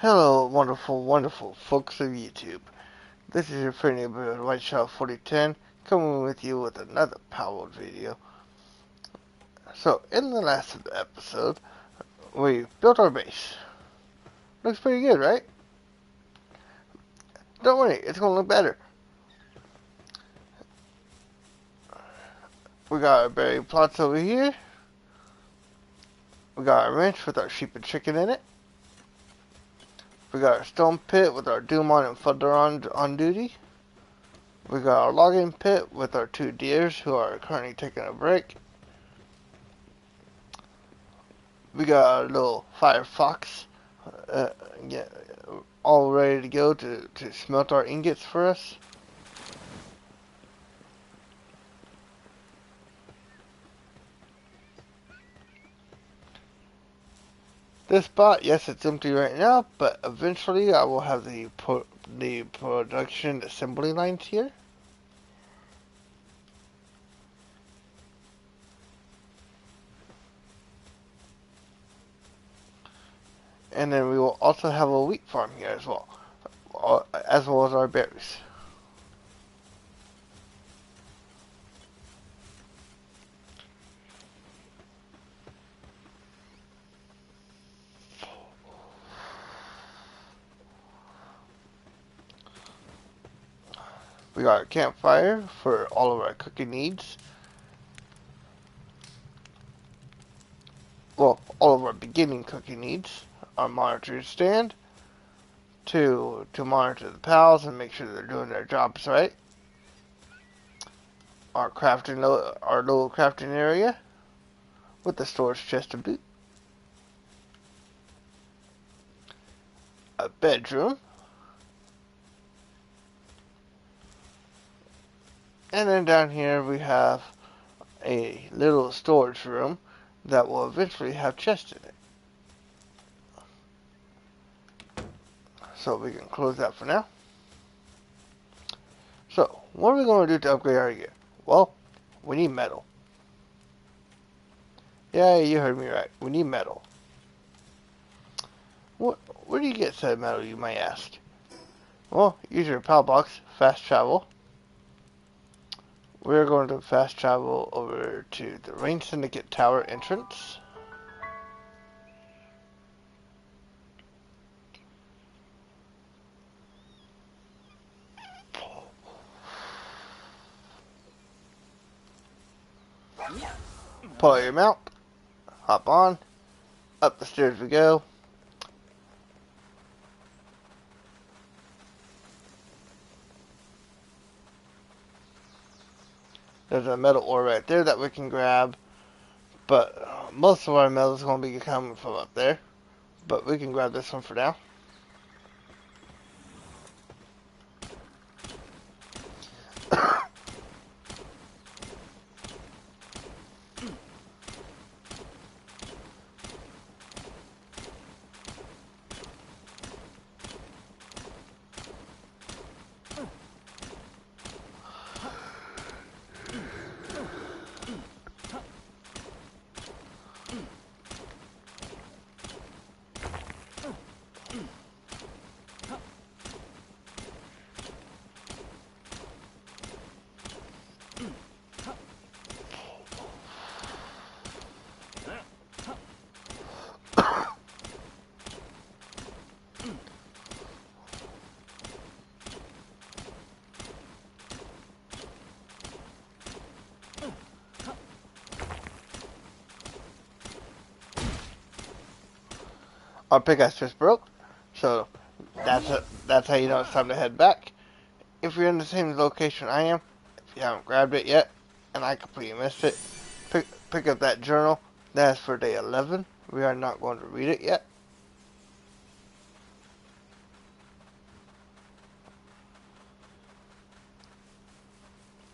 Hello, wonderful, wonderful folks of YouTube. This is your friend neighborhood White Shadow 4010 coming with you with another Power video. So, in the last episode, we built our base. Looks pretty good, right? Don't worry, it's gonna look better. We got our berry plots over here. We got our ranch with our sheep and chicken in it. We got our stone pit with our Doomon and Thunder on duty. We got our logging pit with our two deers who are currently taking a break. We got our little firefox, yeah, all ready to go to smelt our ingots for us. This spot, yes, it's empty right now, but eventually I will have the production assembly lines here. And then we will also have a wheat farm here as well as our berries. We got a campfire for all of our cooking needs. Well, all of our beginning cooking needs. Our monitoring stand to monitor the pals and make sure they're doing their jobs right. Our little crafting area with the storage chest to boot. A bedroom. And then down here we have a little storage room that will eventually have chests in it. So we can close that for now. So, what are we going to do to upgrade our gear? Well, we need metal. Yeah, you heard me right. We need metal. Where do you get said metal, you might ask? Well, use your PAL box, fast travel. We're going to fast travel over to the Rain Syndicate Tower entrance. Pull out your mount. Hop on. Up the stairs we go. There's a metal ore right there that we can grab. But most of our metal is going to be coming from up there. But we can grab this one for now. Our pickaxe just broke, so that's how you know it's time to head back. If you're in the same location I am, if you haven't grabbed it yet, and I completely missed it, pick up that journal. That's for day 11. We are not going to read it yet.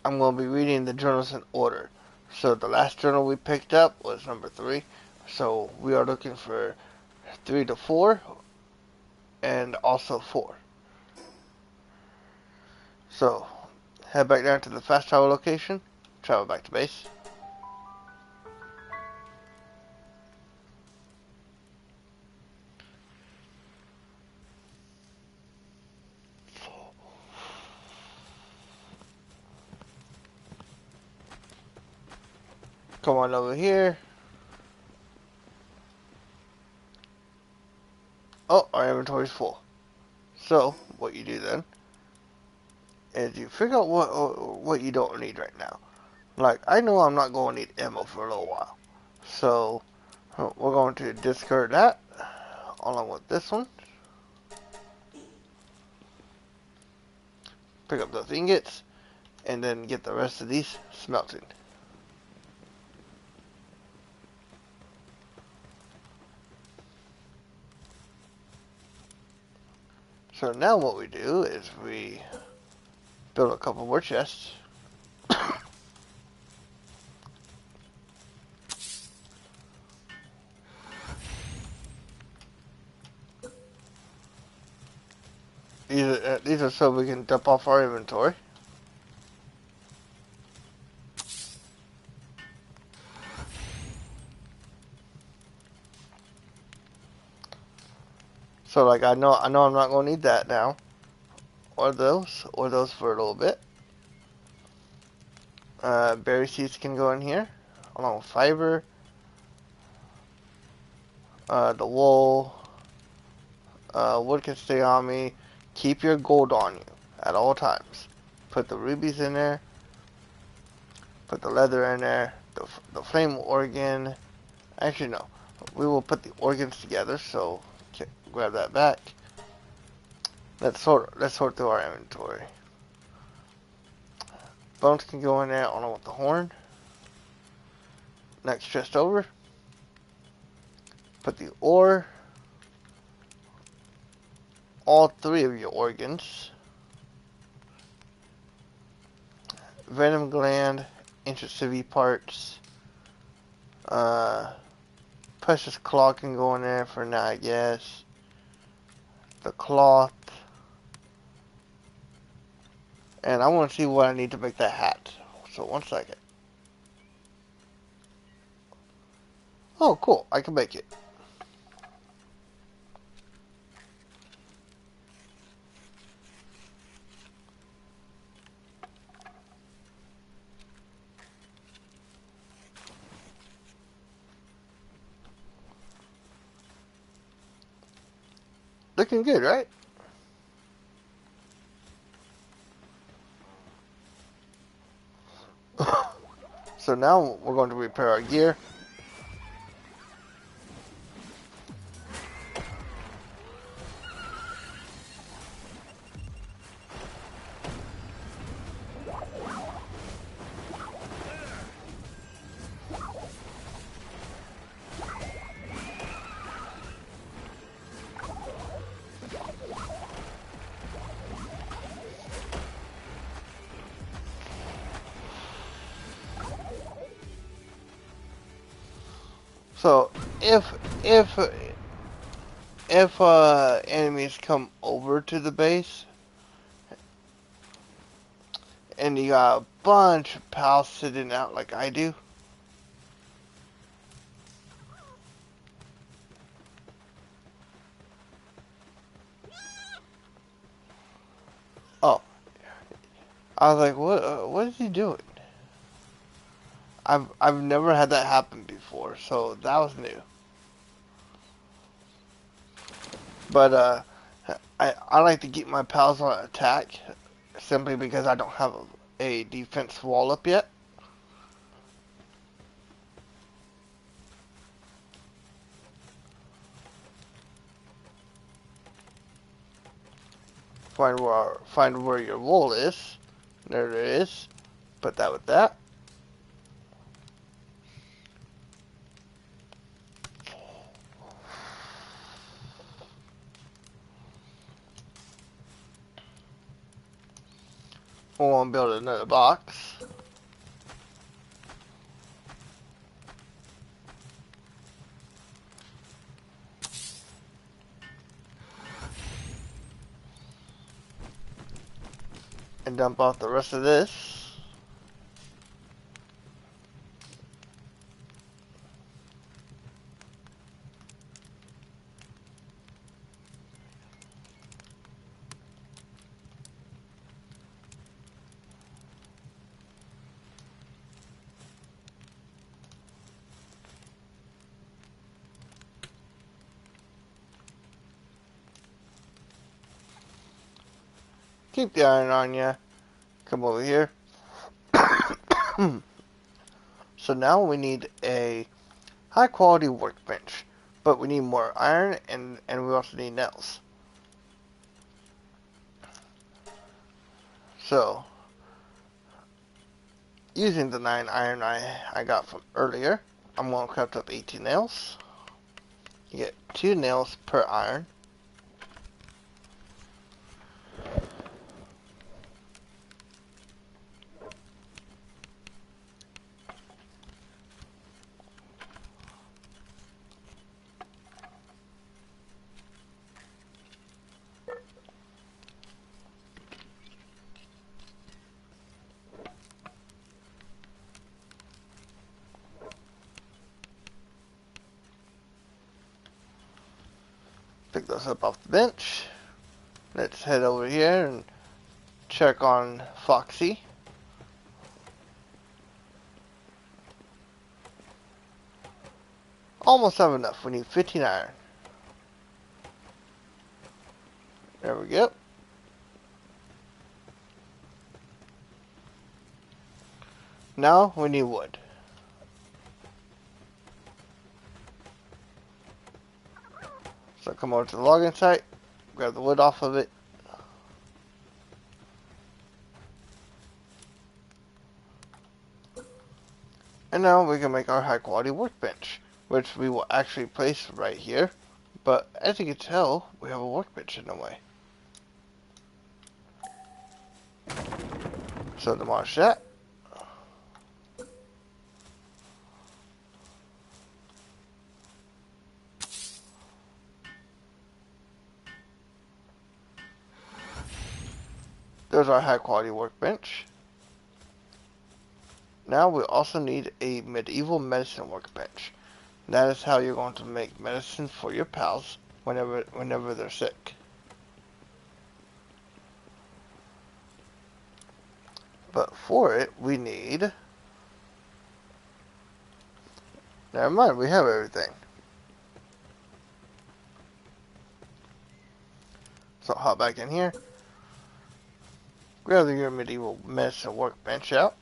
I'm going to be reading the journals in order. So the last journal we picked up was number 3. So we are looking for 3 to 4 and also 4. So head back down to the fast travel location, travel back to base. Come on over here. Oh, our inventory's full. So, what you do then is you figure out what you don't need right now. Like, I know I'm not going to need ammo for a little while. So, we're going to discard that along with this one. Pick up those ingots and then get the rest of these smelting. So now what we do is we build a couple more chests. These are so we can dump off our inventory. So like I know I'm not going to need that now, or those for a little bit. Berry seeds can go in here, along with fiber. The wool, wood can stay on me. Keep your gold on you at all times. Put the rubies in there. Put the leather in there. The flame organ. Actually, no. We will put the organs together. So grab that back. Let's sort through our inventory. Bones can go in there along with the horn. Next chest over. Put the ore. All three of your organs. Venom gland, ancient civi parts, precious claw can go in there for now, I guess. The cloth, and I want to see what I need to make that hat. So 1 second. Oh, cool! I can make it. Looking good, right? So now we're going to repair our gear. So if enemies come over to the base and you got a bunch of pals sitting out like I do, oh, I was like, what is he doing? I've never had that happen before, so that was new. But I like to keep my pals on attack simply because I don't have a defense wall up yet. Find where your wool is. There it is. Put that with that. We'll want to build another box. And dump off the rest of this. keep the iron on you. Come over here. So now we need a high quality workbench, but we need more iron and we also need nails. So using the 9 iron I got from earlier, I'm going to craft up 18 nails. You get 2 nails per iron. Pick those up off the bench. Let's head over here and check on Foxy. Almost have enough. We need 15 iron. There we go. Now we need wood. So come over to the logging site, grab the wood off of it. And now we can make our high quality workbench, which we will actually place right here. But as you can tell, we have a workbench in the way. So demolish that. There's our high quality workbench. Now we also need a medieval medicine workbench. That is how you're going to make medicine for your pals whenever they're sick. But for it, we need... Never mind, we have everything. So hop back in here. Grab your medieval medicine workbench out.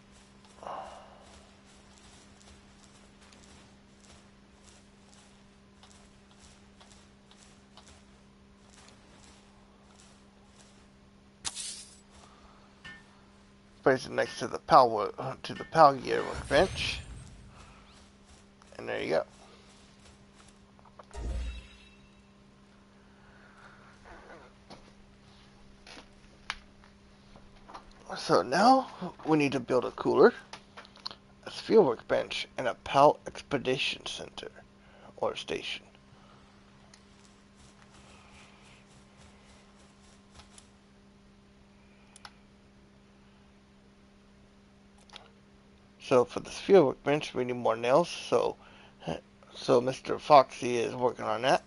Place it next to the pal gear workbench. And there you go. So now we need to build a cooler, a sphere workbench, and a PAL expedition center or station. So for the sphere workbench, we need more nails. So Mr. Foxy is working on that.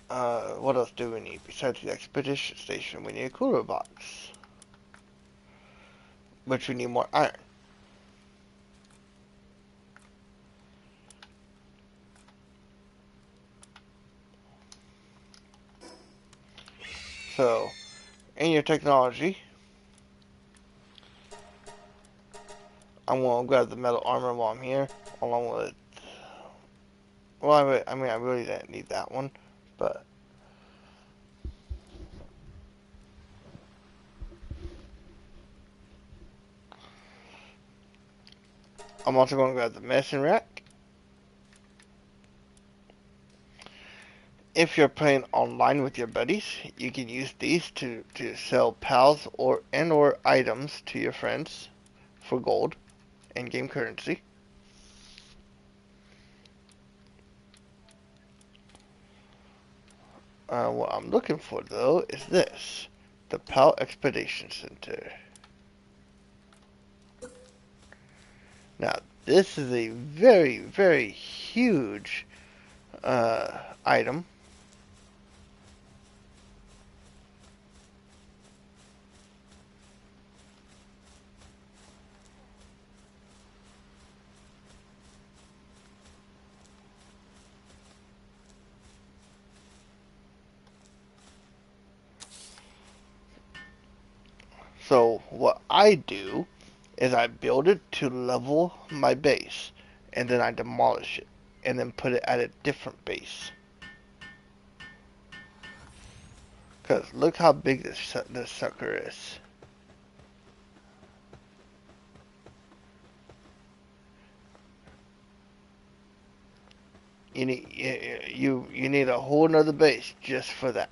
What else do we need besides the expedition station? We need a cooler box, which we need more iron. So, in your technology, I'm gonna grab the metal armor while I'm here, along with. Well, I mean, I really didn't need that one, but. I'm also going to grab the medicine rack. If you're playing online with your buddies, you can use these to sell pals or items to your friends for gold and game currency. What I'm looking for though is this, the PAL Expedition Center. Now this is a very, very huge item. So what I do is I build it to level my base, and then I demolish it, and then put it at a different base. Cause look how big this sucker is. You need a whole nother base just for that.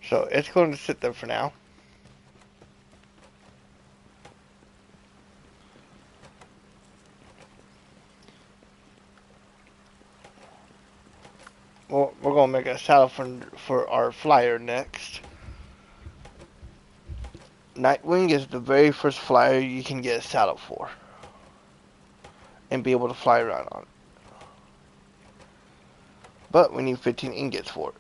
So it's going to sit there for now. We're going to make a saddle for our flyer next. Nightwing is the very first flyer you can get a saddle for. And be able to fly around on it. But we need 15 ingots for it.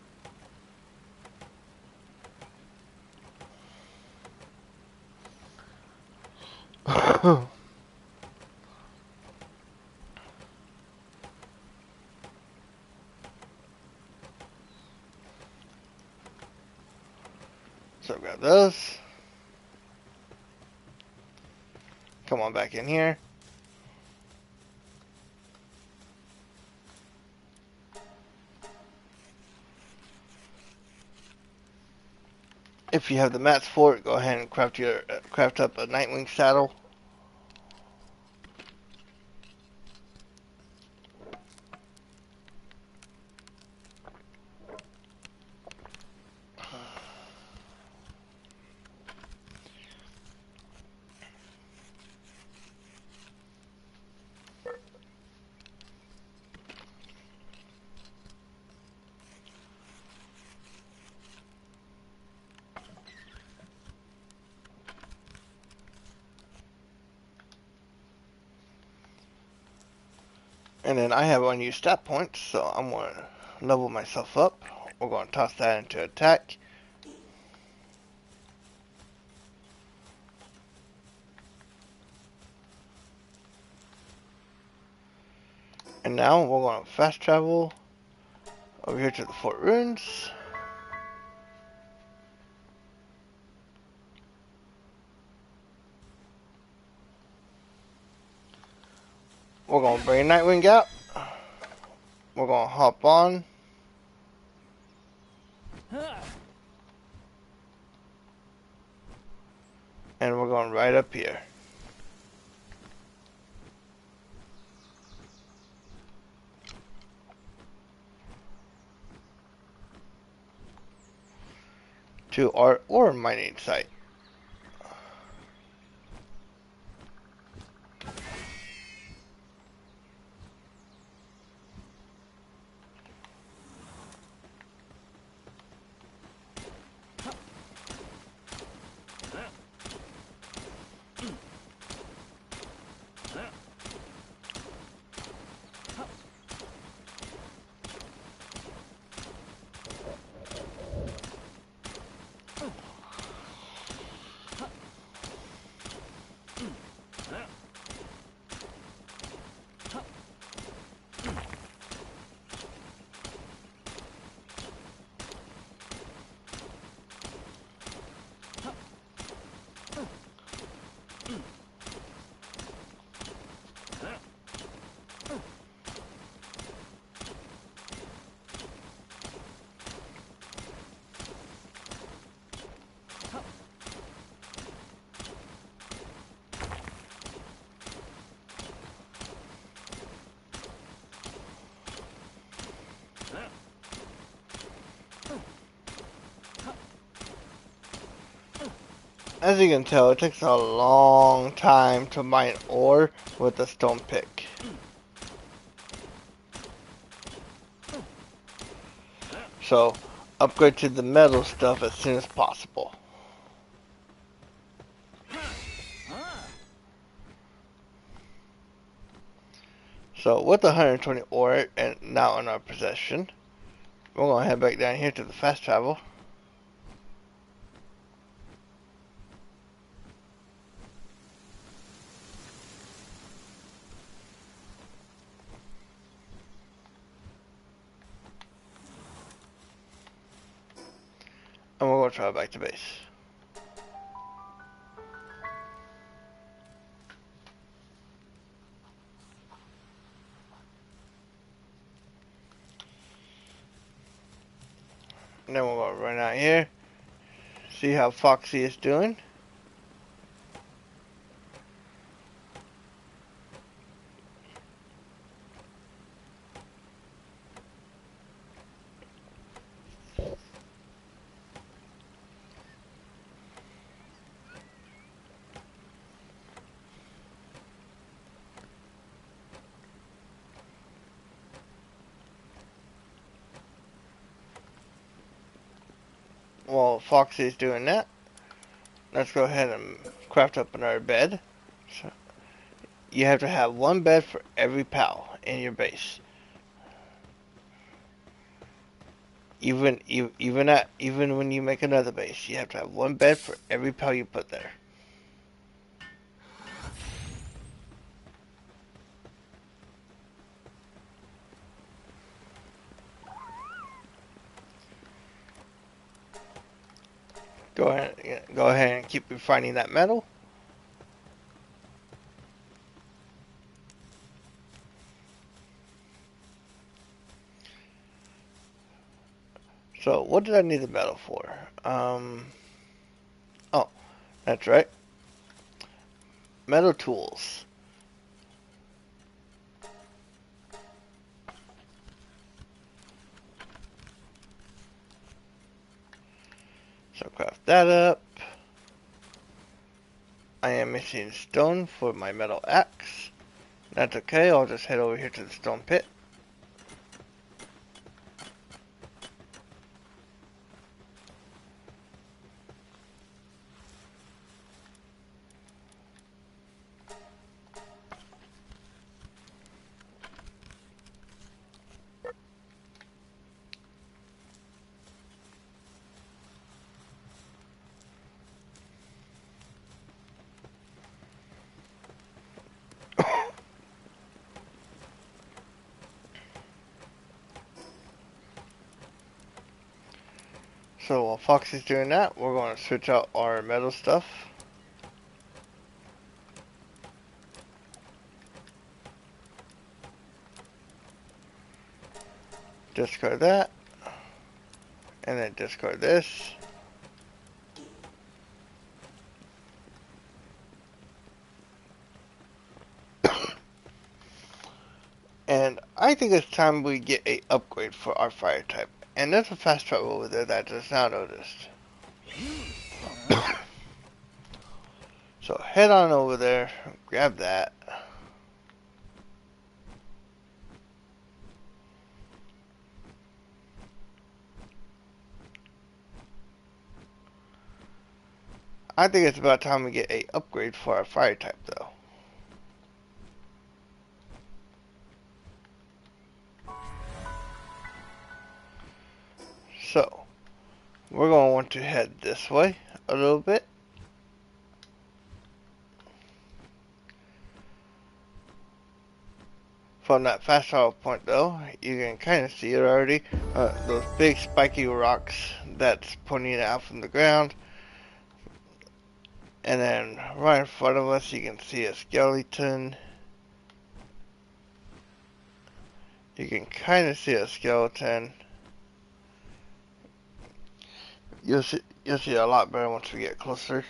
So grab those. Come on back in here. If you have the mats for it, go ahead and craft up a Nightwing saddle. And then I have unused stat points, so I'm going to level myself up. We're going to toss that into attack. And now we're going to fast travel over here to the Fort Ruins. We're going to bring Nightwing out. We're going to hop on. And we're going right up here. To our ore mining site. As you can tell, it takes a long time to mine ore with a stone pick. So, upgrade to the metal stuff as soon as possible. So, with 120 ore and now in our possession, we're going to head back down here to the fast travel. travel back to base. And then we're going to run out here, see how Foxy is doing. While Foxy's doing that, let's go ahead and craft up another bed. So you have to have one bed for every pal in your base. Even when you make another base, you have to have one bed for every pal you put there. Go ahead and keep refining that metal. So what did I need the metal for? Oh, that's right. Metal tools. So craft that up. I am missing stone for my metal axe. That's okay, I'll just head over here to the stone pit. So while Foxy's doing that, we're going to switch out our metal stuff. Discard that. And then discard this. And I think it's time we get a upgrade for our fire type. And there's a fast travel over there that I just now noticed. So head on over there, grab that. I think it's about time we get a upgrade for our fire type though. So, we're going to want to head this way a little bit. From that fast travel point though, you can kind of see it already. Those big spiky rocks that's pointing out from the ground. And then right in front of us you can see a skeleton. You can kind of see a skeleton. You'll see a lot better once we get closer.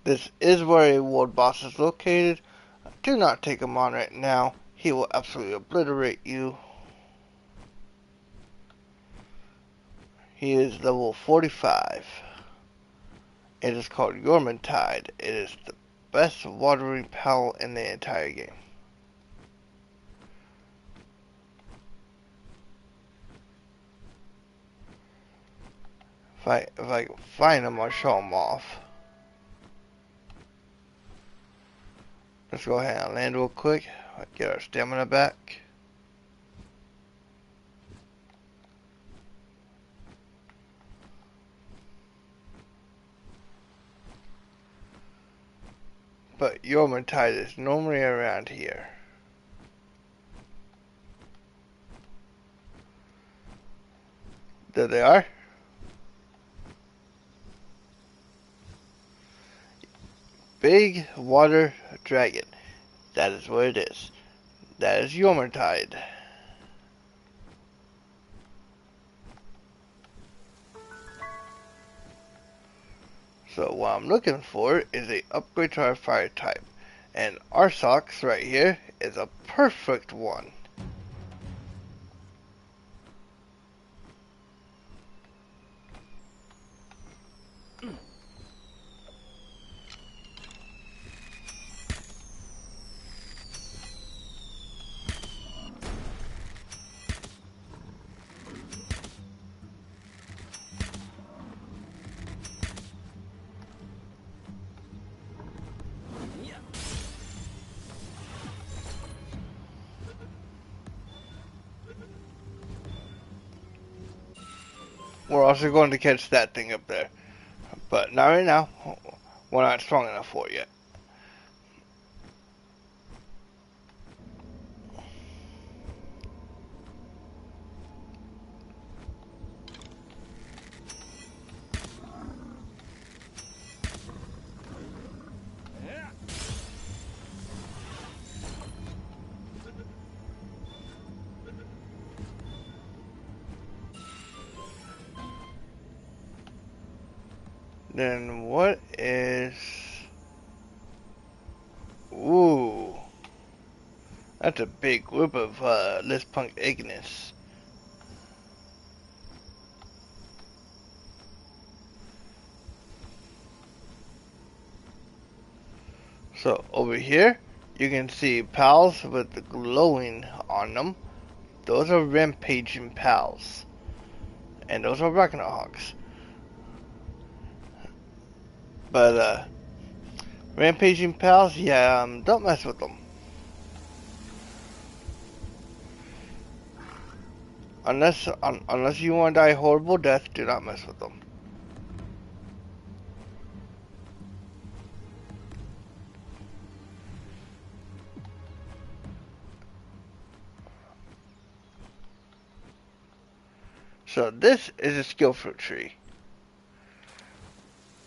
This is where a world boss is located. Do not take him on right now. He will absolutely obliterate you. He is level 45. It is called Yormantide. It is the best watering pal in the entire game. If I can find him, I'll show him off. Let's go ahead and land real quick. Get our stamina back. but Yormotide is normally around here. There they are. Big water dragon. That is what it is. That is Yormotide. So what I'm looking for is a upgrade to our fire type. And Arsox right here is a perfect one. We're also going to catch that thing up there. But not right now. We're not strong enough for it yet. Then what is... Ooh. That's a big group of Lispunk Ignis. So over here, you can see pals with the glowing on them. Those are rampaging pals. And those are Ragnarhawks. But rampaging pals, yeah, don't mess with them. Unless you want to die a horrible death, do not mess with them. So this is a skill fruit tree.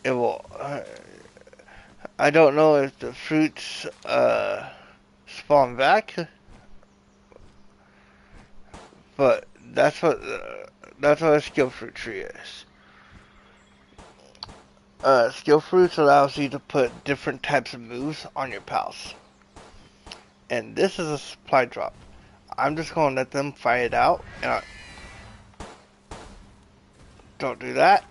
It will. I don't know if the fruits spawn back, but that's what a skill fruit tree is. Skill fruits allows you to put different types of moves on your pals, and this is a supply drop. I'm just gonna let them fight it out, and don't do that.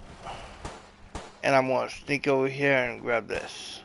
And I'm gonna sneak over here and grab this.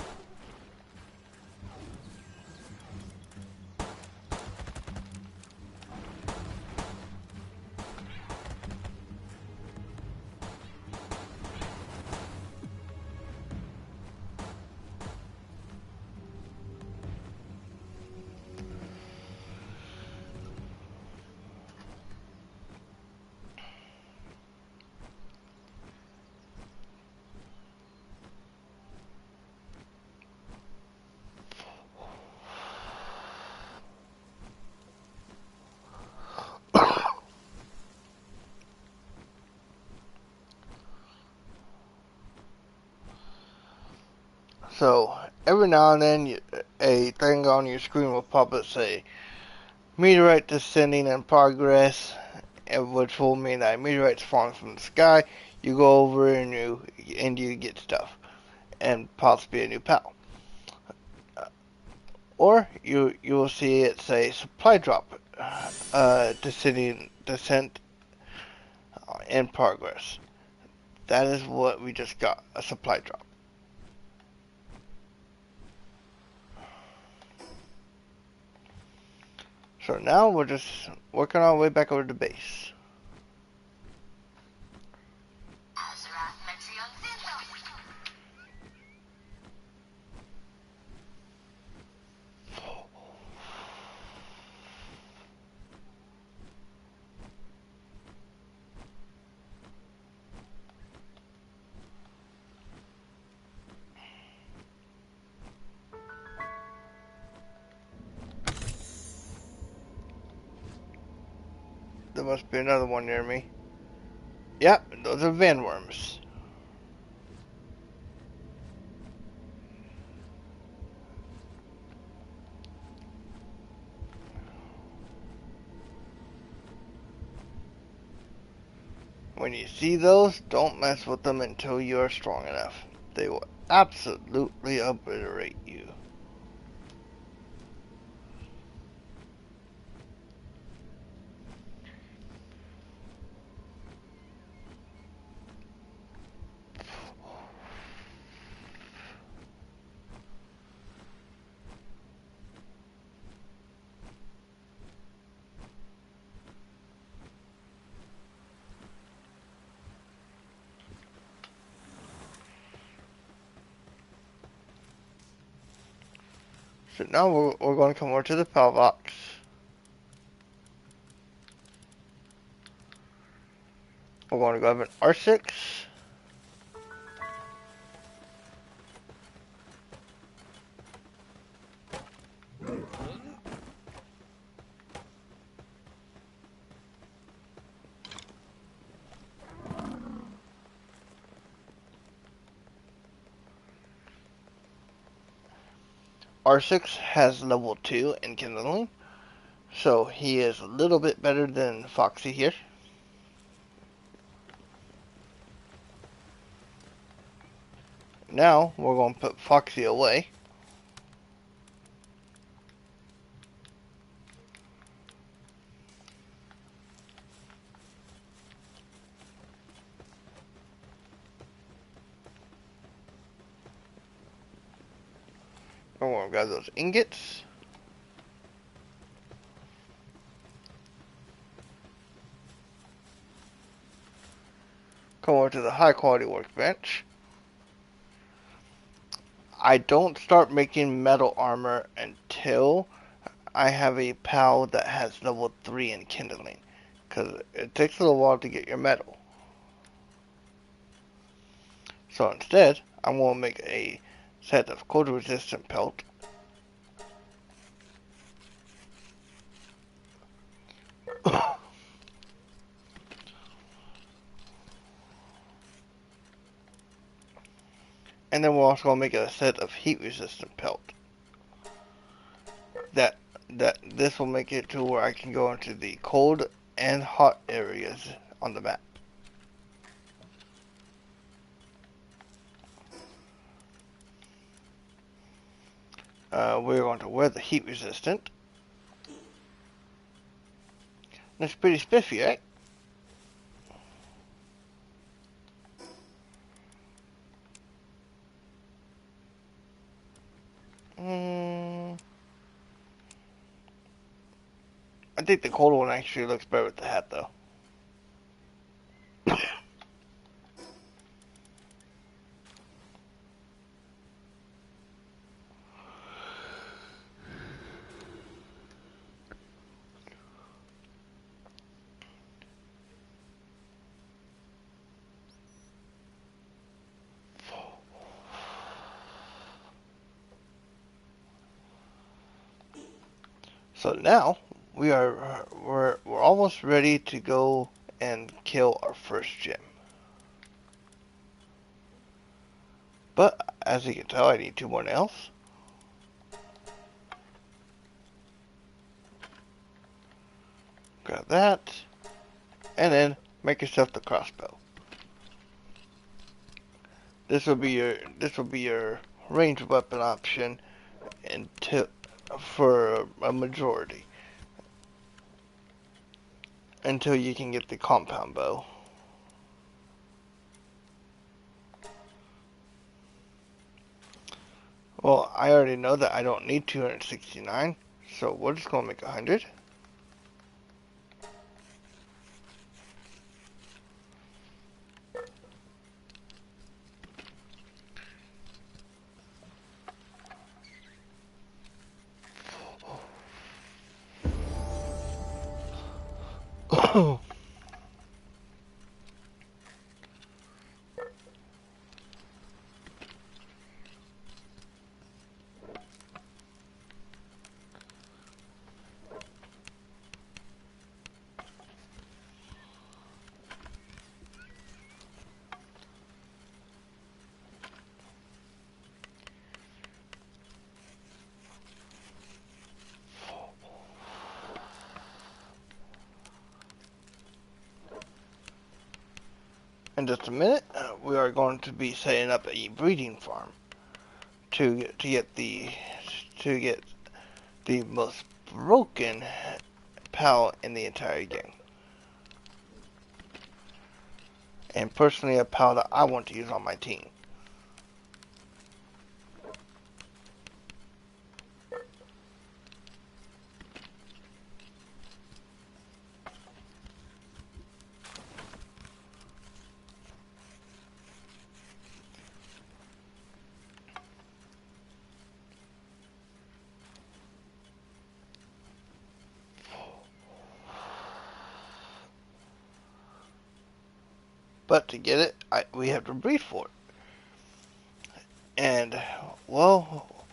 So every now and then, a thing on your screen will pop up say meteorite descending in progress, which will mean that meteorites falling from the sky. You go over and you get stuff, and possibly a new pal. Or you will see it say supply drop, descent in progress. That is what we just got, a supply drop. So now we're just working our way back over to base. there must be another one near me. Yep, those are vanworms. When you see those, don't mess with them until you are strong enough. They will absolutely obliterate you. So now we're going to come over to the pillbox. We're going to grab an R6. R6 has level 2 in kindling, so he is a little bit better than Foxy here. Now we're going to put Foxy away. We're going to grab those ingots. Come over to the high quality workbench. I don't start making metal armor until I have a pal that has level 3 in kindling, because it takes a little while to get your metal. So instead, I'm going to make a set of cold resistant pelt. And then we're also going to make a set of heat resistant pelt. That this will make it to where I can go into the cold and hot areas on the map. We're going to wear the heat resistant. That's pretty spiffy, right? I think the cold one actually looks better with the hat, though. So now we're almost ready to go and kill our first gem. But as you can tell, I need 2 more nails. Grab that, and then make yourself the crossbow. This will be your ranged weapon option until for a majority, until you can get the compound bow. Well, I already know that I don't need 269, so we're just gonna make 100. in just a minute, we are going to be setting up a breeding farm to get the most broken pal in the entire game. And personally, a pal that I want to use on my team. But to get it, we have to breed for it. And, well,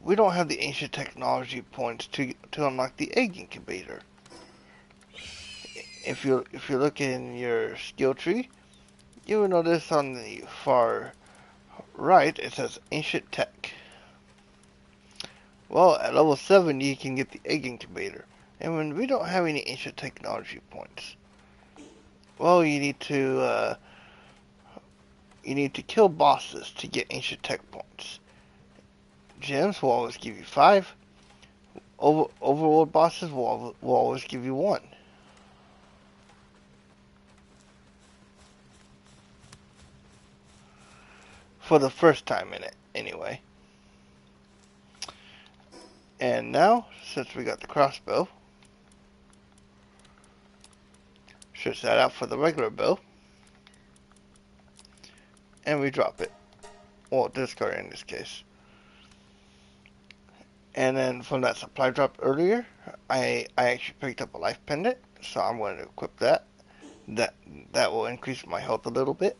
we don't have the ancient technology points to unlock the egg incubator. If you look in your skill tree, you will notice on the far right it says ancient tech. Well, at level 7 you can get the egg incubator, and when we don't have any ancient technology points, well, you need to kill bosses to get ancient tech points. Gems will always give you 5. Overworld bosses will always give you 1. For the first time in it, anyway. And now, since we got the crossbow, switch that out for the regular bow. And we drop it. Well, discard in this case. And then from that supply drop earlier, I actually picked up a life pendant, so I'm going to equip that. That will increase my health a little bit.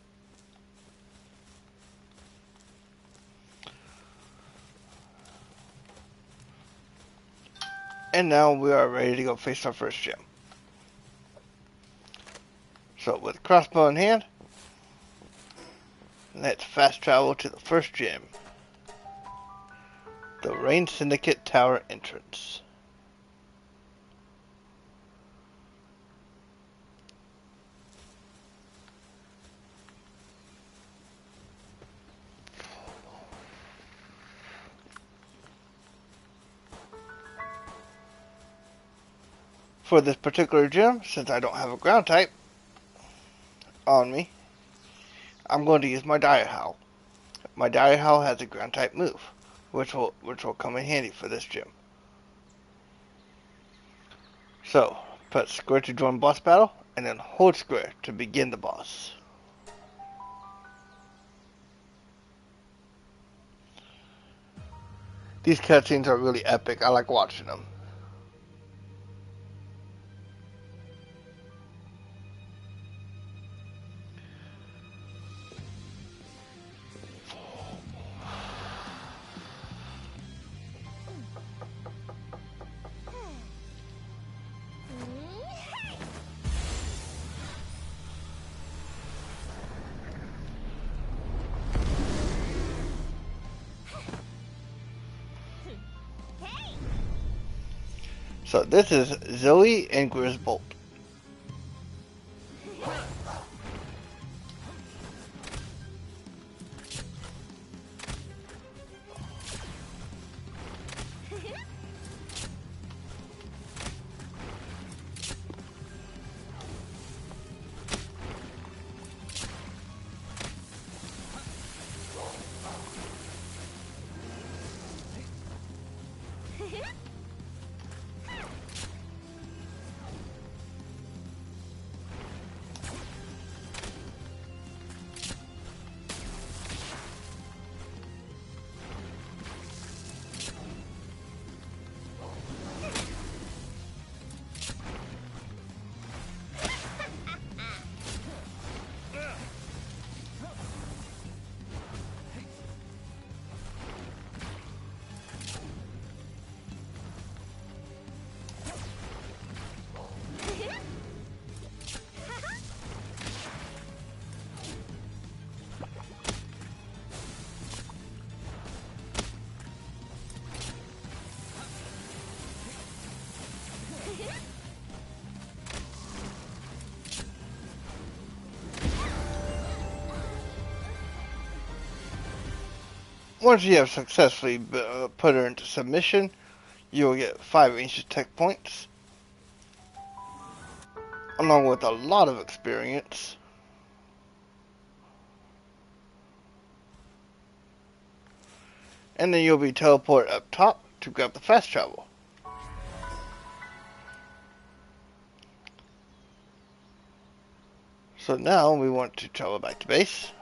And now we are ready to go face our first gem. So with crossbow in hand, let's fast travel to the first gem. The Rain Syndicate Tower entrance. For this particular gem, since I don't have a ground type on me, I'm going to use my Dire Howl. My Dire Howl has a ground type move, which will come in handy for this gem. So, press square to join boss battle, and then hold square to begin the boss. These cutscenes are really epic. I like watching them. So this is Zoe and Grisbolt. Once you have successfully put her into submission, you will get 5 ancient tech points, along with a lot of experience. And then you'll be teleported up top to grab the fast travel. So now we want to travel back to base.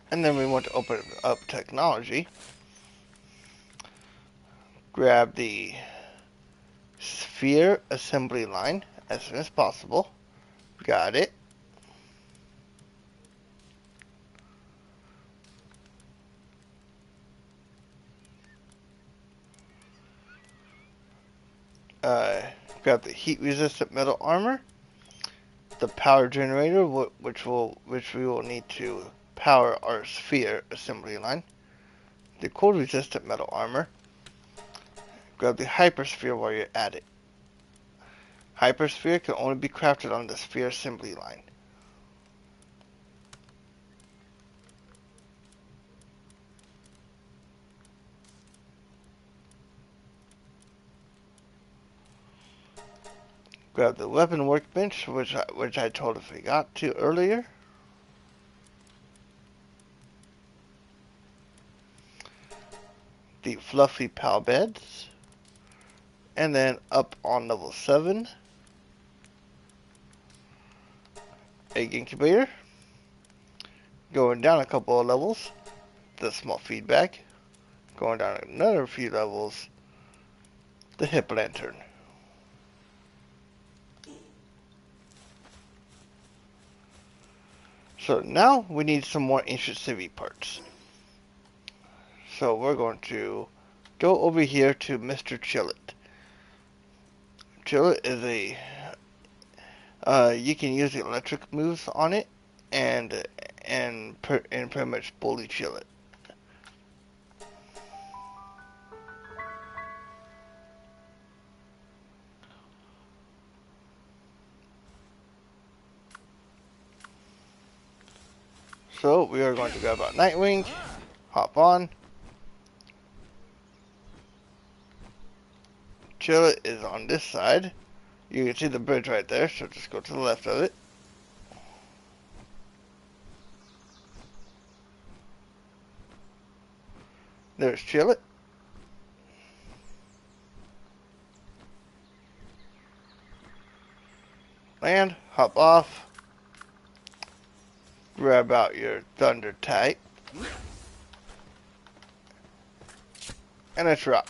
And then we want to open up technology. Grab the sphere assembly line as soon as possible. Got it. Grab the heat resistant metal armor, the power generator, which we will need to power our sphere assembly line, the cold resistant metal armor. Grab the hypersphere while you're at it. Hypersphere can only be crafted on the sphere assembly line. Grab the weapon workbench, which I totally forgot to earlier. The fluffy pal beds. And then up on level 7, egg incubator. Going down a couple of levels, the small feedback. Going down another few levels, the hip lantern. So now we need some more ancient civvy parts. So we're going to go over here to Mr. Chillet. Chillet is you can use the electric moves on it and pretty much bully Chillet. So we are going to grab our Nightwing, hop on. Chillet is on this side. You can see the bridge right there, so just go to the left of it. There's Chillet. Land, hop off. Grab out your thunder type. And it's rock.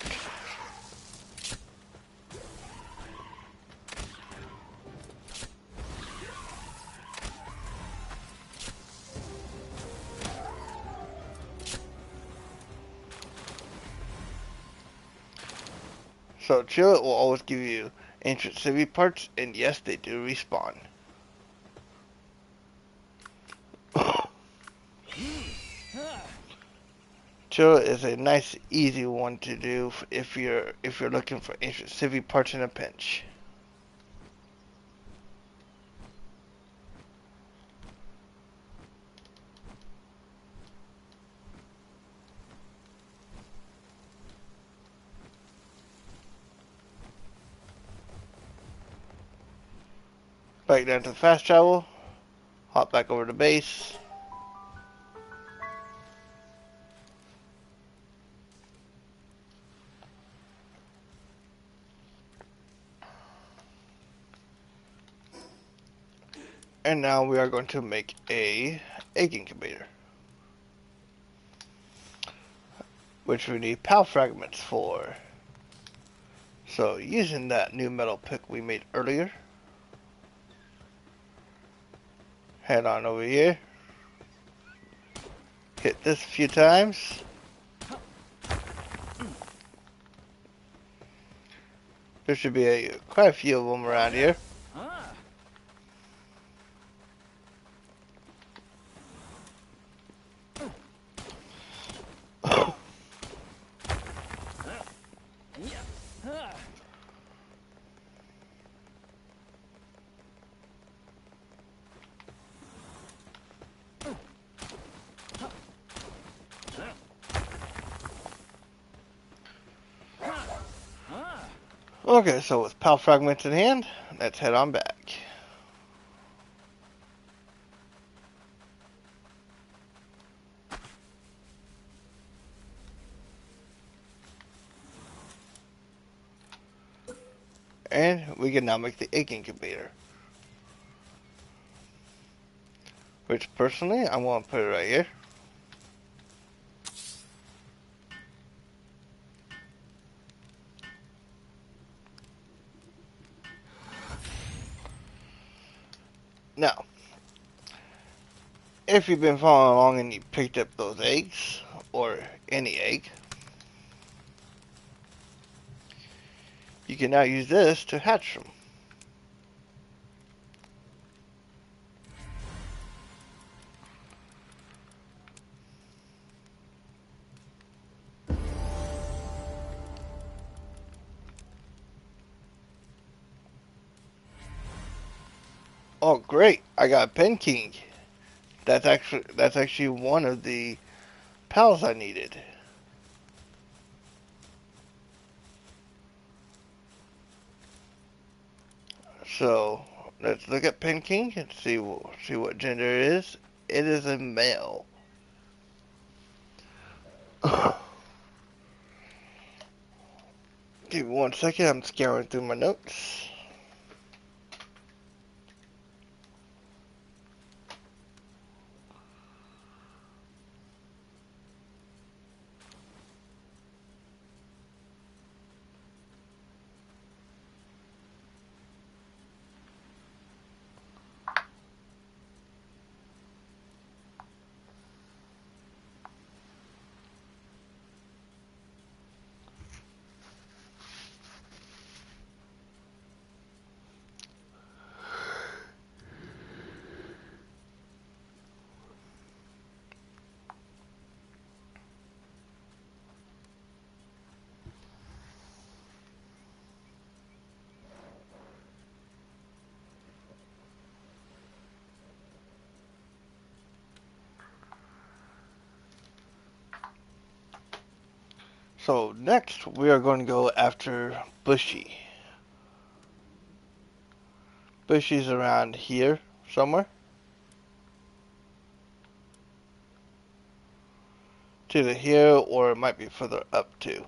So Chillet will always give you ancient civvy parts, and yes, they do respawn. Chillet is a nice, easy one to do if you're looking for ancient civvy parts in a pinch. Back down to the fast travel. Hop back over to base. And now we are going to make a egg incubator, which we need PAL fragments for. So using that new metal pick we made earlier, head on over here, hit this a few times. There should be quite a few of them around here. Okay, so with PAL fragments in hand, let's head on back. And we can now make the egg incubator. Which personally, I want to put it right here. Now, if you've been following along and you picked up those eggs, or any egg, you can now use this to hatch them. Oh great, I got a Pen King. That's actually one of the pals I needed. So let's look at Pen King and see what gender it is. It is a male. Give me 1 second, I'm scouring through my notes. So next we are going to go after Bushy. Bushy's around here somewhere. To the here, or it might be further up too.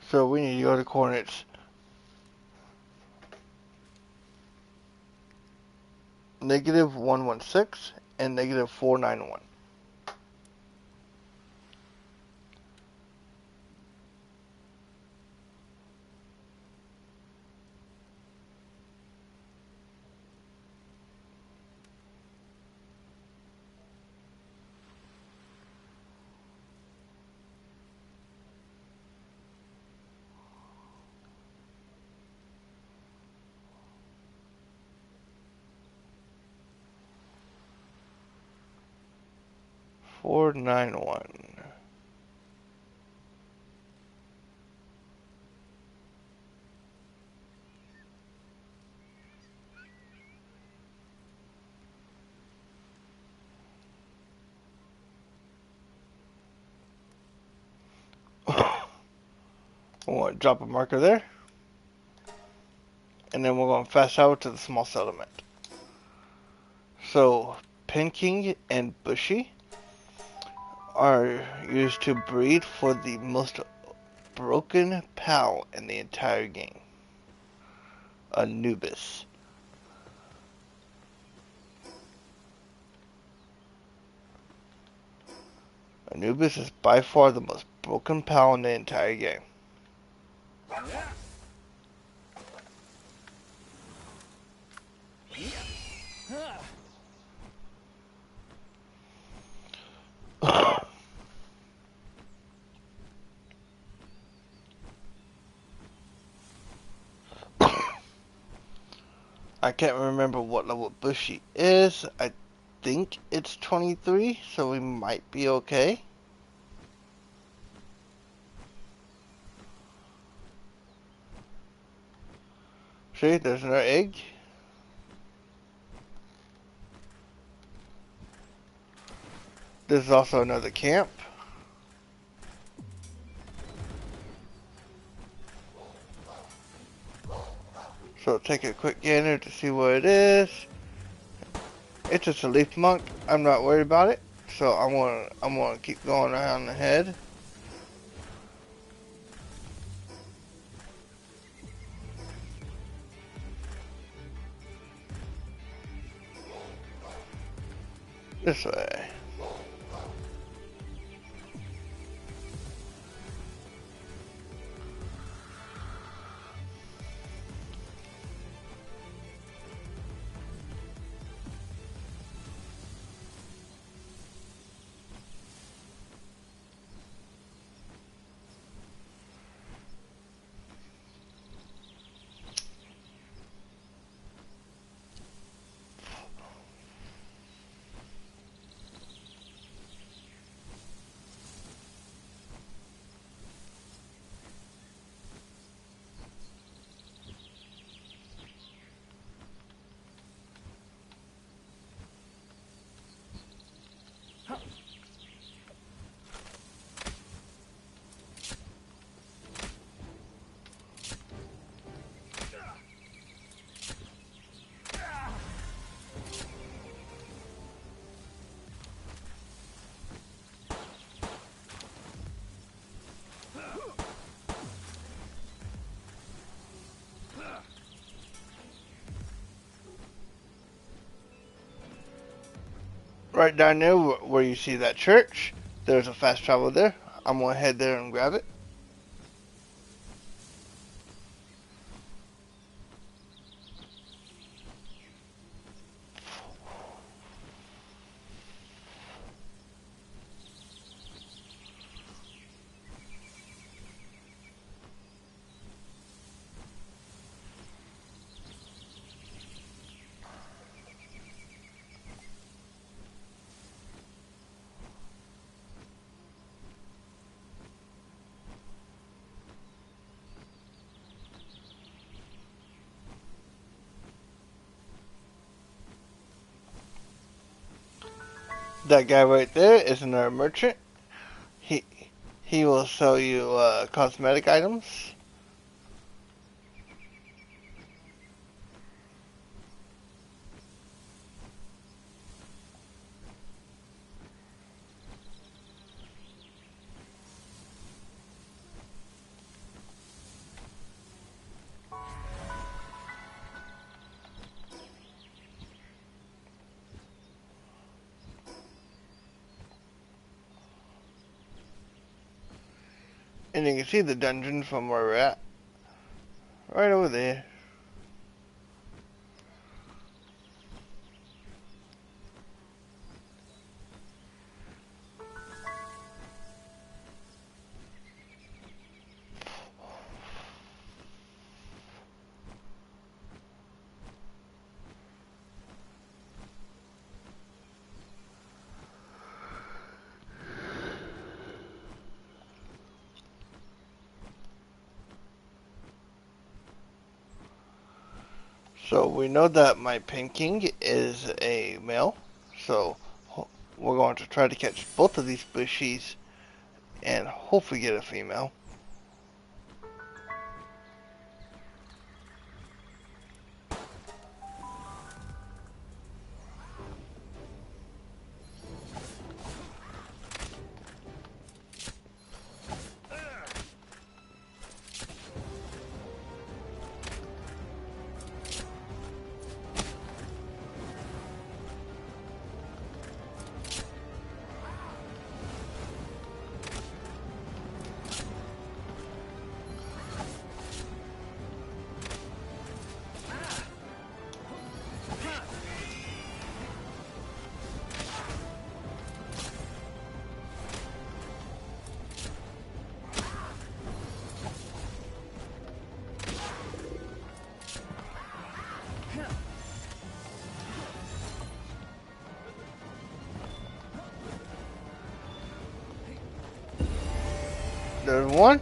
So we need to go to coordinates -116 and -491. -491. We'll want to drop a marker there. And then we're going to fast travel to the small settlement. So, Penking and Bushy are used to breed for the most broken pal in the entire game, Anubis. Anubis is by far the most broken pal in the entire game. I can't remember what level Bushy is. I think it's 23, so we might be okay. See, there's another egg. This is also another camp. So take a quick gander to see what it is. It's just a leaf monk. I'm not worried about it. So I'm gonna keep going around ahead. This way. Right down there where you see that church, there's a fast travel there. I'm gonna head there and grab it. That guy right there is another merchant. He he will sell you cosmetic items. And you can see the dungeon from where we're at. Right over there. So we know that my Penking is a male. So we're going to try to catch both of these bushies and hopefully get a female. one.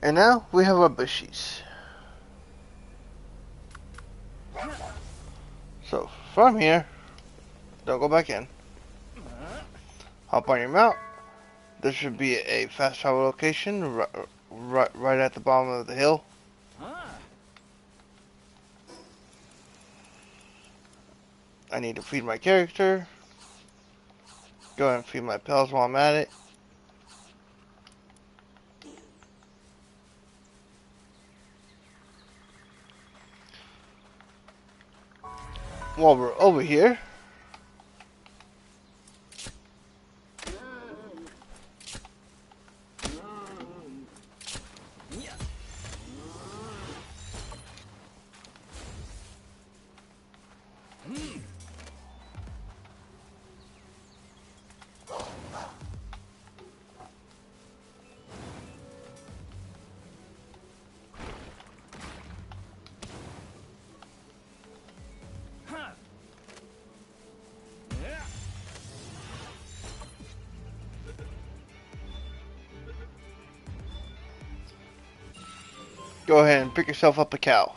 And now we have our bushies. So from here, don't go back in. Hop on your mount. There should be a fast travel location right at the bottom of the hill. I need to feed my character. Go ahead and feed my pals while I'm at it. While we're over here, go ahead and pick yourself up a cow.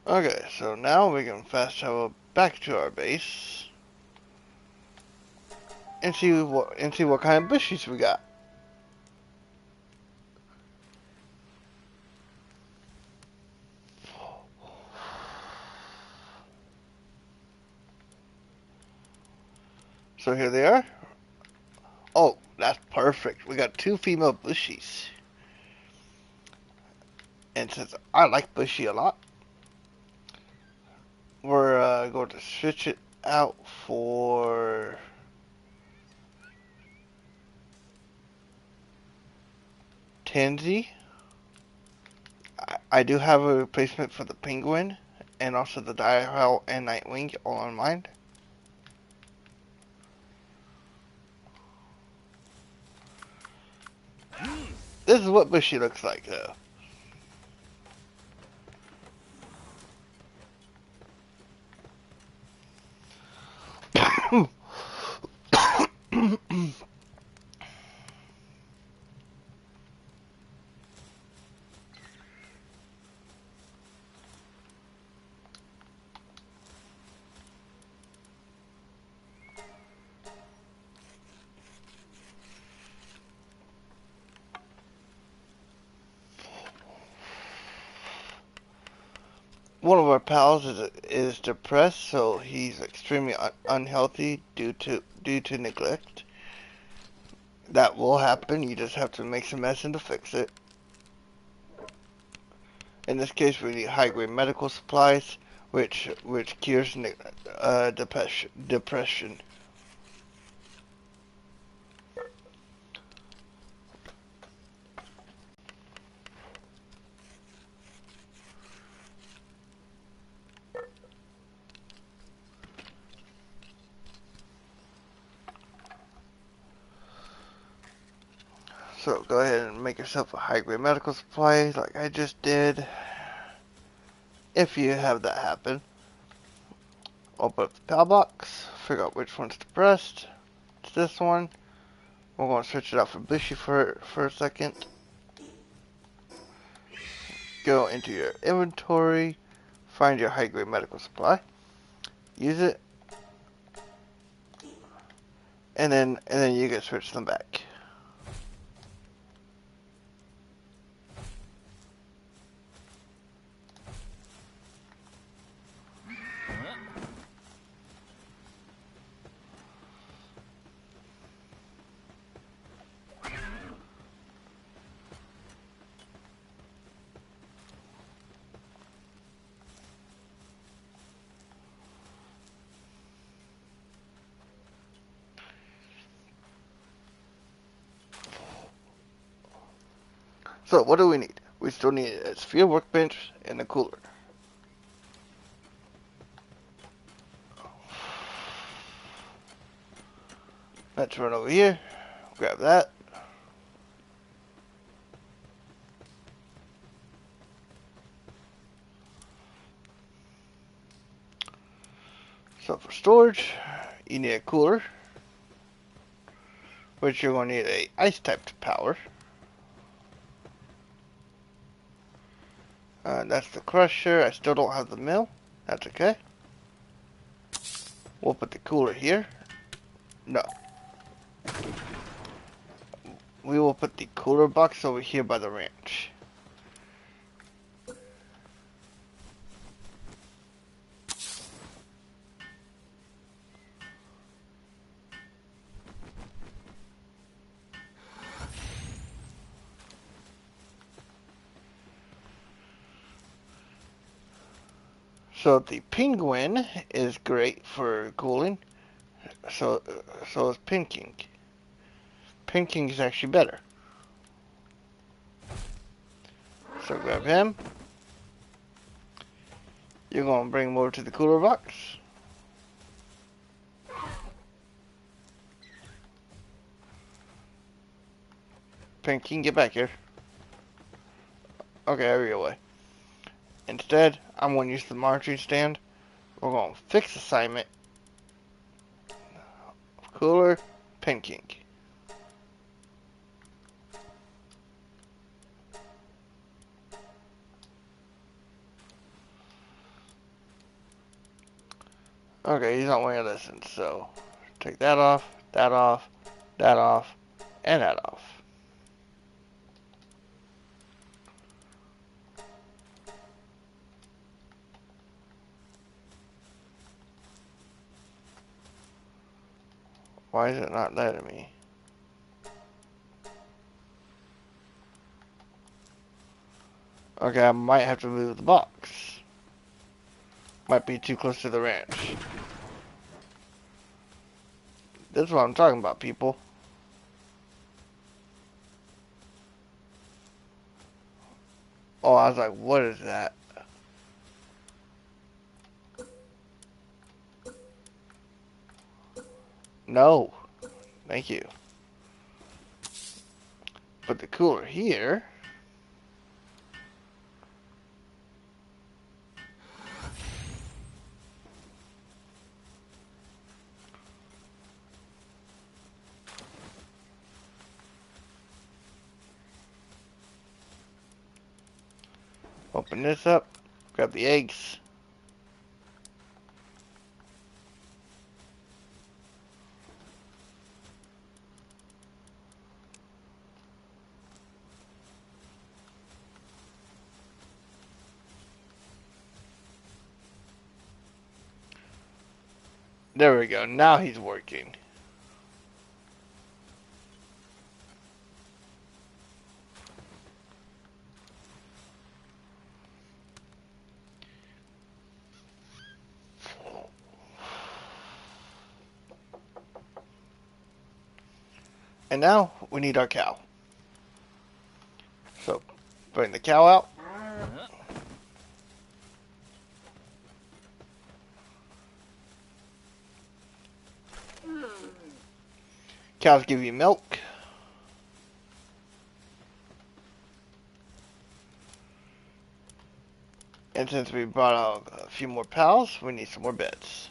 Okay, so now we can fast travel back to our base and see what kind of bushies we got. So here they are. Oh, that's perfect. We got 2 female bushies. And since I like bushy a lot, we're going to switch it out for Tansy. I do have a replacement for the Penguin and also the Dire and Nightwing all on mine. This is what bushy looks like though. One of our pals is depressed, so he's extremely unhealthy due to neglect. That will happen. You just have to make some medicine to fix it. In this case, we need high-grade medical supplies, which cures depression. So go ahead and make yourself a high-grade medical supply like I just did. If you have that happen, open up the PAL box, figure out which one's to press. It's this one. We're going to switch it out for Bushy for a second. Go into your inventory, find your high-grade medical supply, use it, and then you can switch them back. So what do we need? We still need a sphere workbench and a cooler. Let's run over here, grab that. So for storage, you need a cooler, which you're going to need a ice type to power. That's the crusher. I still don't have the mill. That's okay. We'll put the cooler here. No. We will put the cooler box over here by the ranch. So the penguin is great for cooling. So is Pinking. Pinking is actually better. So grab him. You're going to bring him over to the cooler box. Pinking, get back here. Okay, out of your way. Instead, I'm going to use the monitoring stand. We're going to fix assignment. Cooler, Pinking. Okay, he's not wanting to listen, so take that off, that off, that off, and that off. Why is it not letting me? Okay, I might have to move the box. Might be too close to the ranch. This is what I'm talking about, people. Oh, I was like, what is that? No. Thank you. Put the cooler here. Open this up. Grab the eggs. There we go. Now he's working. And now we need our cow. So bring the cow out. Cows give you milk. And since we brought out a few more pals, we need some more beds.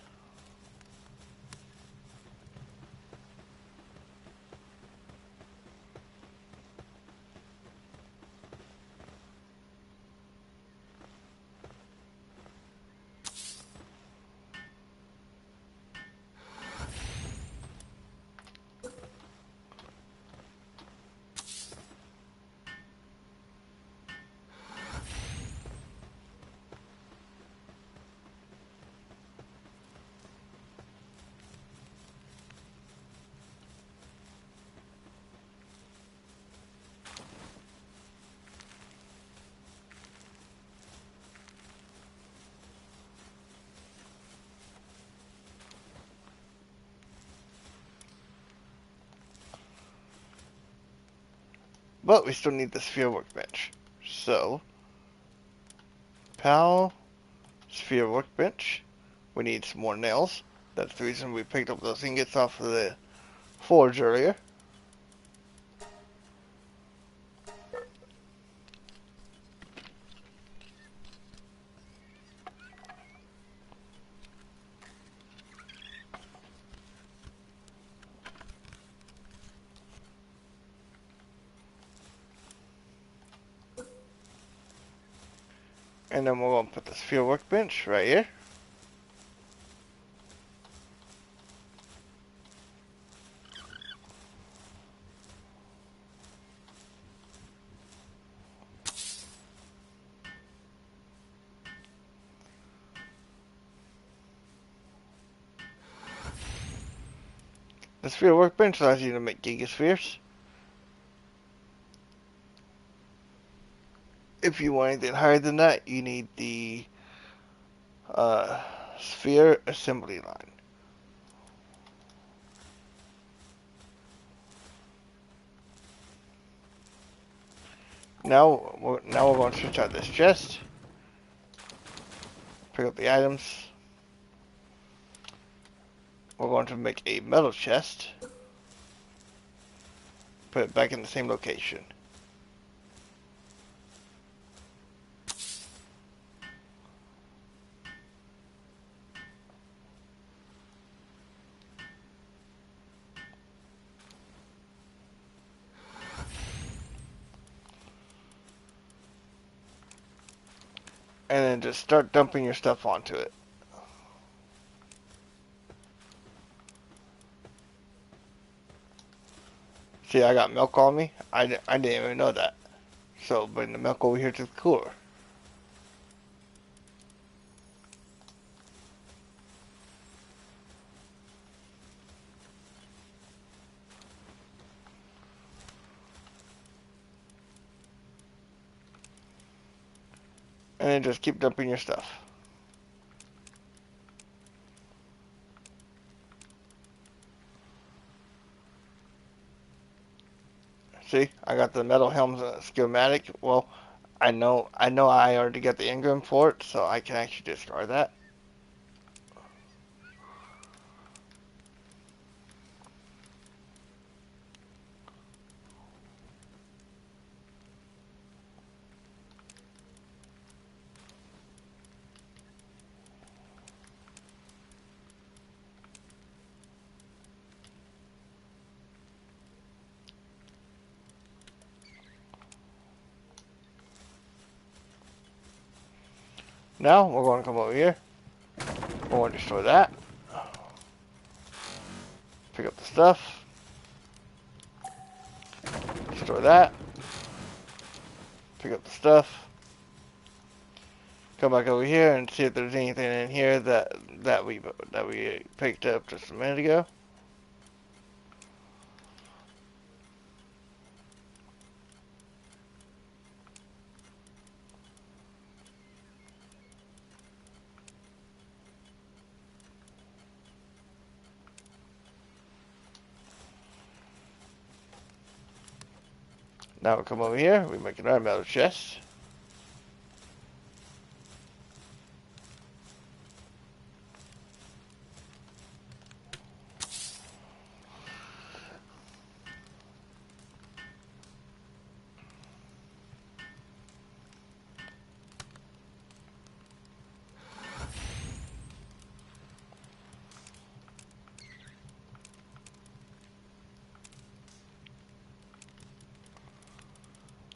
But we still need the sphere workbench. So, pal, sphere workbench. We need some more nails. That's the reason we picked up those ingots off of the forge earlier. And then we're going to put the sphere workbench right here. The sphere workbench allows you to make gigaspheres. If you want anything higher than that, you need the sphere assembly line. Now we're going to switch out this chest. Pick up the items. We're going to make a metal chest. Put it back in the same location. And then just start dumping your stuff onto it. See, I got milk on me. I didn't even know that. So bring the milk over here to the cooler. And then just keep dumping your stuff. See, I got the metal helms schematic. Well, I know I already got the engram for it, so I can actually discard that. Now we're going to come over here. We're going to destroy that. Pick up the stuff. Destroy that. Pick up the stuff. Come back over here and see if there's anything in here that we picked up just a minute ago. Now we come over here, we make another metal chest.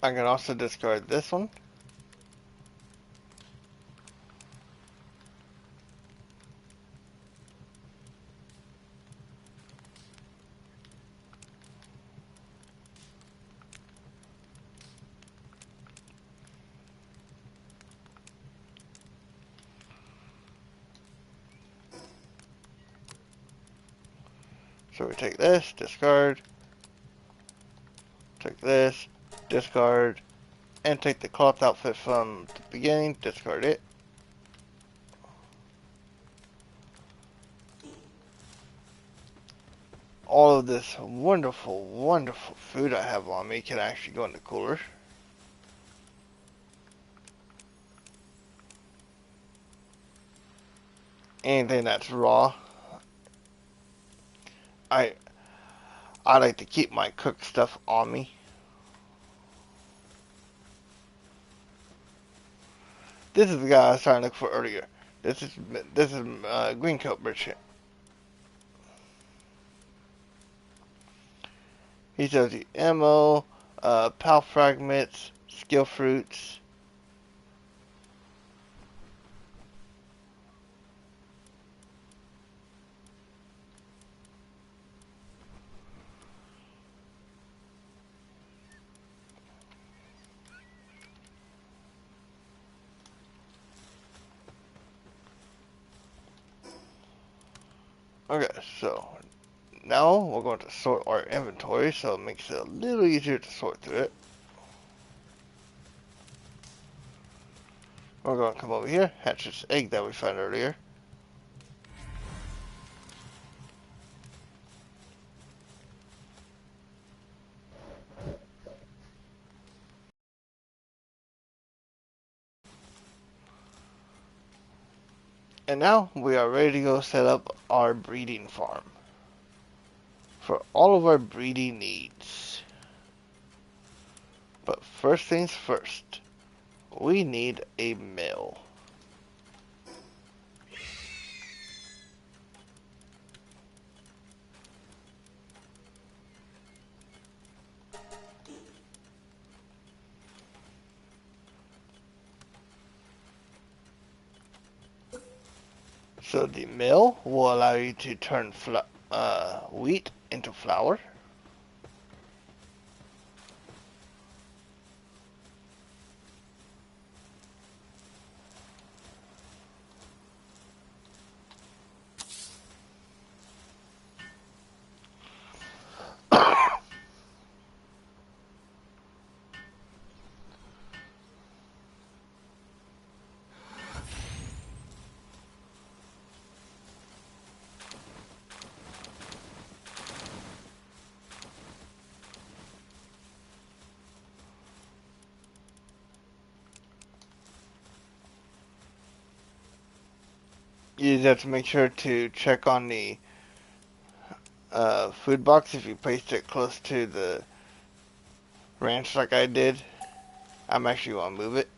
I can also discard this one. So we take this, discard, take this, discard, and take the cloth outfit from the beginning, discard it. All of this wonderful, wonderful food I have on me can actually go in the cooler. Anything that's raw, I I like to keep my cooked stuff on me. This is the guy I was trying to look for earlier. This is green coat merchant. He shows you ammo, PAL fragments, skill fruits. Okay, so now we're going to sort our inventory so it makes it a little easier to sort through it. We're going to come over here, hatch this egg that we found earlier. And now we are ready to go set up our breeding farm for all of our breeding needs. But first things first, we need a mill. So the mill will allow you to turn wheat into flour. You just have to make sure to check on the food box if you placed it close to the ranch like I did. I'm actually going to move it.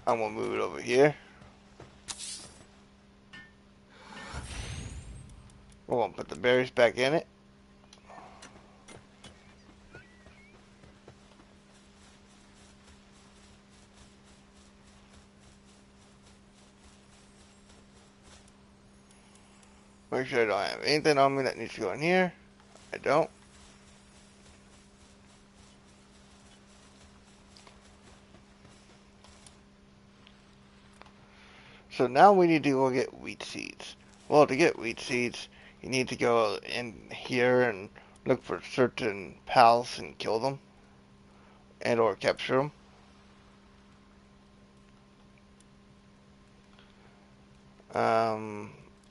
I'm going to move it over here. We're going to put the berries back in it. Make sure I don't have anything on me that needs to go in here. I don't. So now we need to go get wheat seeds. Well, to get wheat seeds, you need to go in here and look for certain pals and kill them. And or capture them.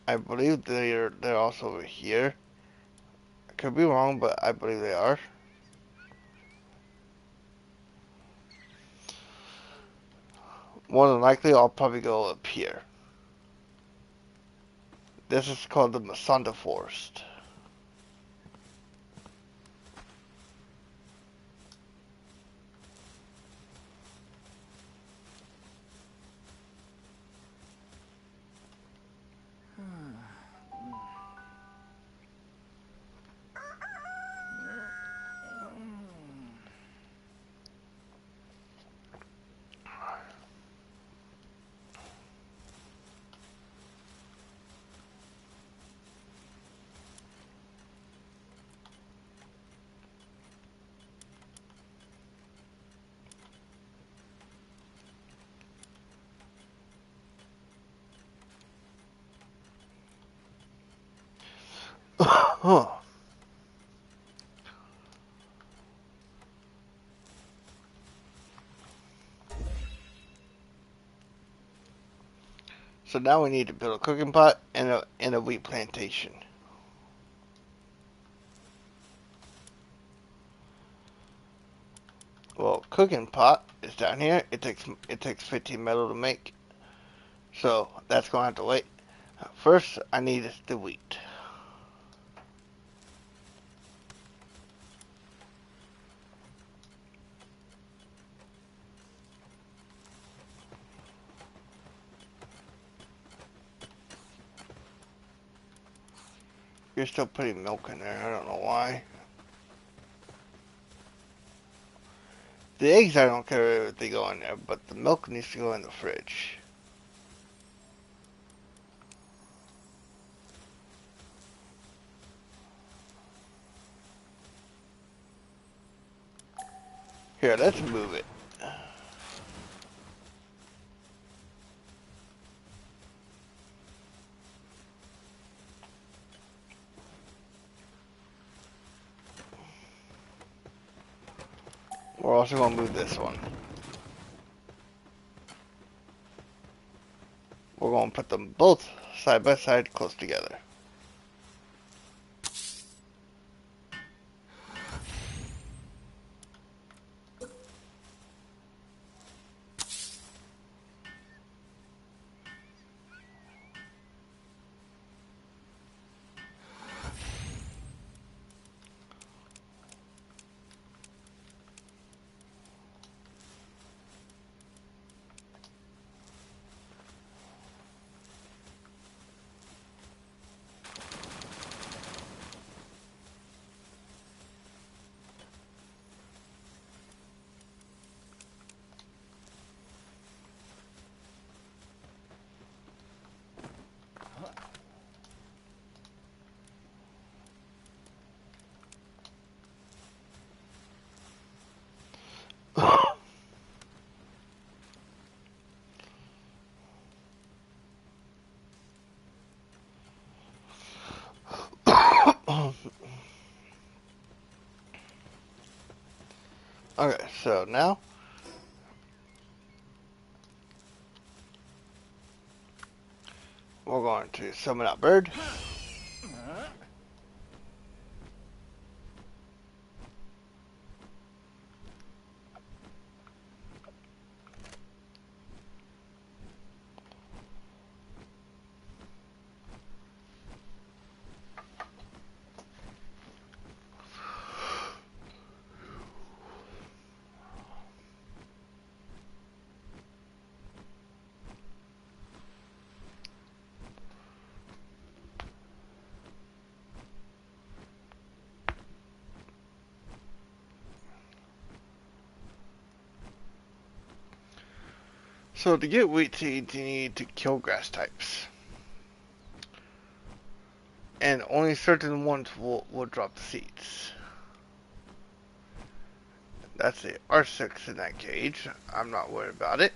I believe they're also over here. I could be wrong, but I believe they are. More than likely, I'll probably go up here. This is called the Masanda Forest. Huh. So now we need to build a cooking pot and a wheat plantation. Well, cooking pot is down here. It takes 15 metal to make. So that's gonna have to wait. First, I need the wheat. You're still putting milk in there. I don't know why. The eggs, I don't care if they go in there, but the milk needs to go in the fridge. Here, let's move it. We're also going to move this one. We're going to put them both side by side close together. Okay, so now we're going to summon that bird. So to get wheat seeds, you need to kill grass types. And only certain ones will drop the seeds. That's the R6 in that cage. I'm not worried about it.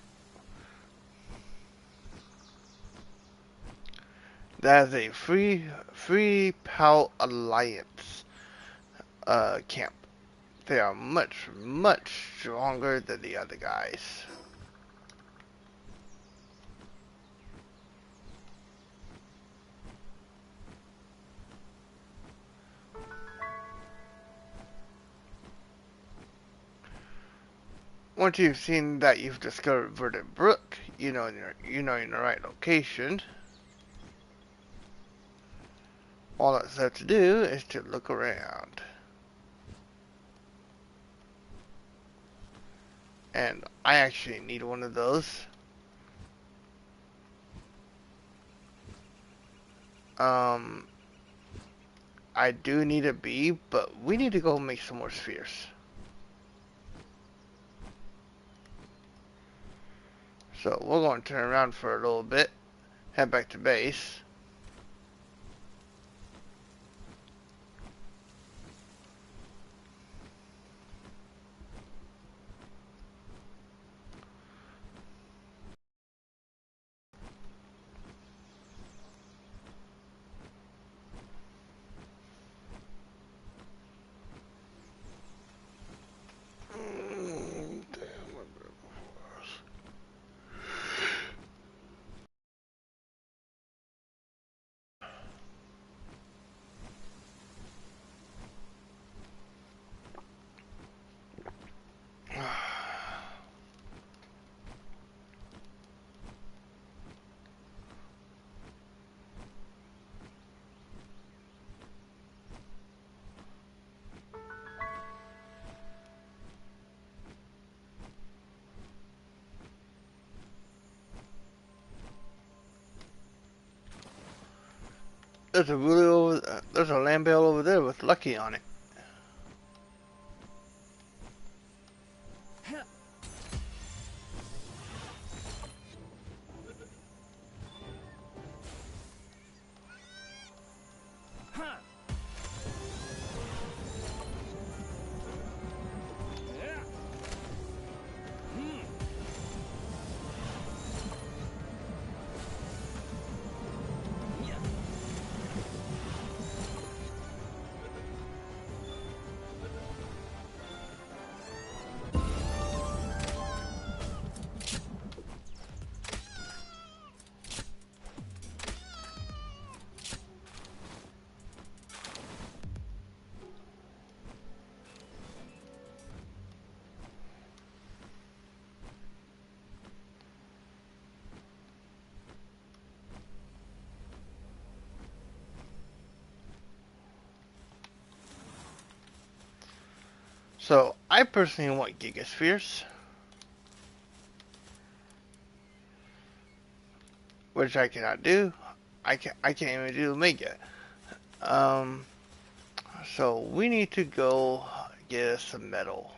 That is a Free Pal Alliance camp. They are much, much stronger than the other guys. Once you've seen that you've discovered Verdant Brook, you know you're in the right location. All that's left to do is to look around. And I actually need one of those. I do need a bee, but we need to go make some more spheres. So we're going to turn around for a little bit, head back to base. There's a wheelie over. There's a land bale over there with Lucky on it. So, I personally want Gigaspheres, which I cannot do. I can't even do Omega. Um, so we need to go get us some metal.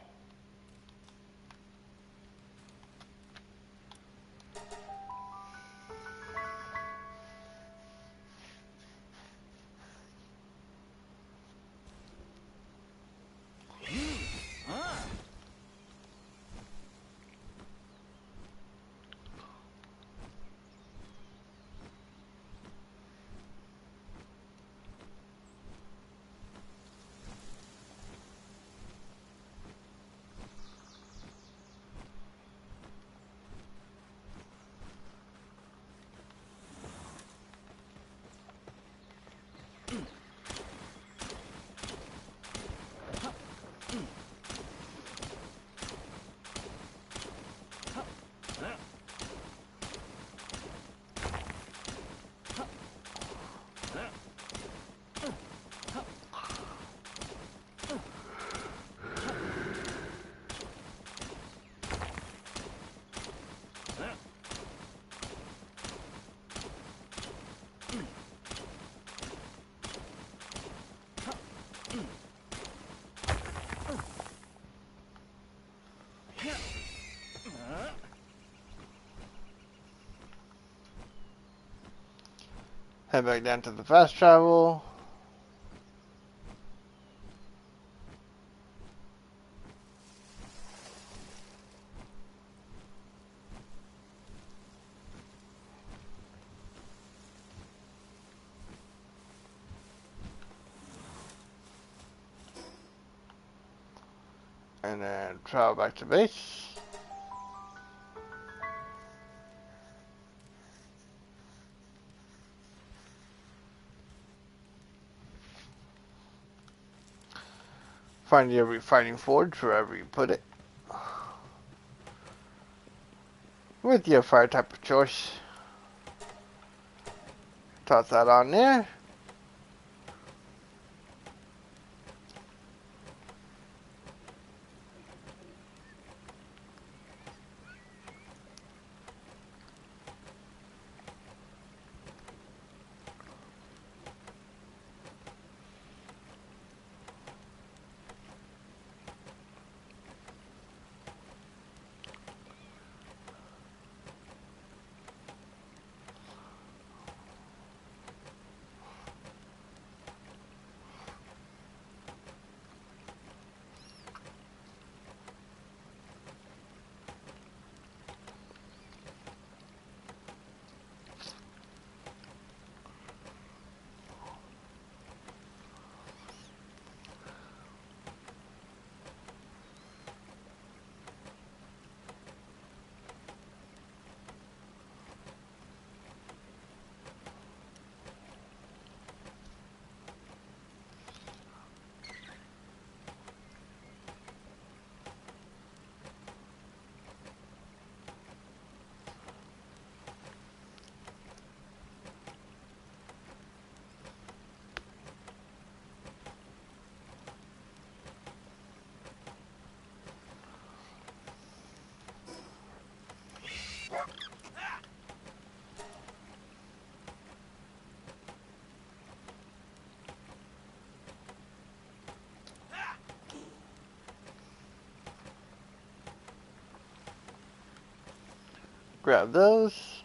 Head back down to the fast travel. And then travel back to base. Find your refining forge wherever you put it. With your fire type of choice. Toss that on there. grab those.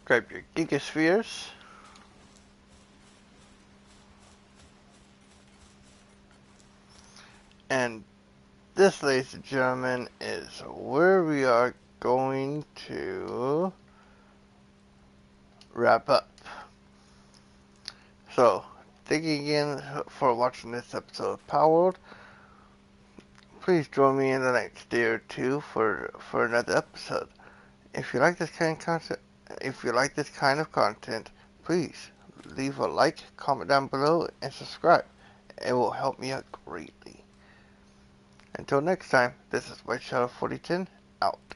Grab your Gigaspheres. And this, ladies and gentlemen, is where we are going to wrap up. So, thank you again for watching this episode of Palworld. Please join me in the next day or two for another episode. If you like this kind of content, please leave a like, comment down below, and subscribe. It will help me out greatly. Until next time, this is White Shadow 4010 out.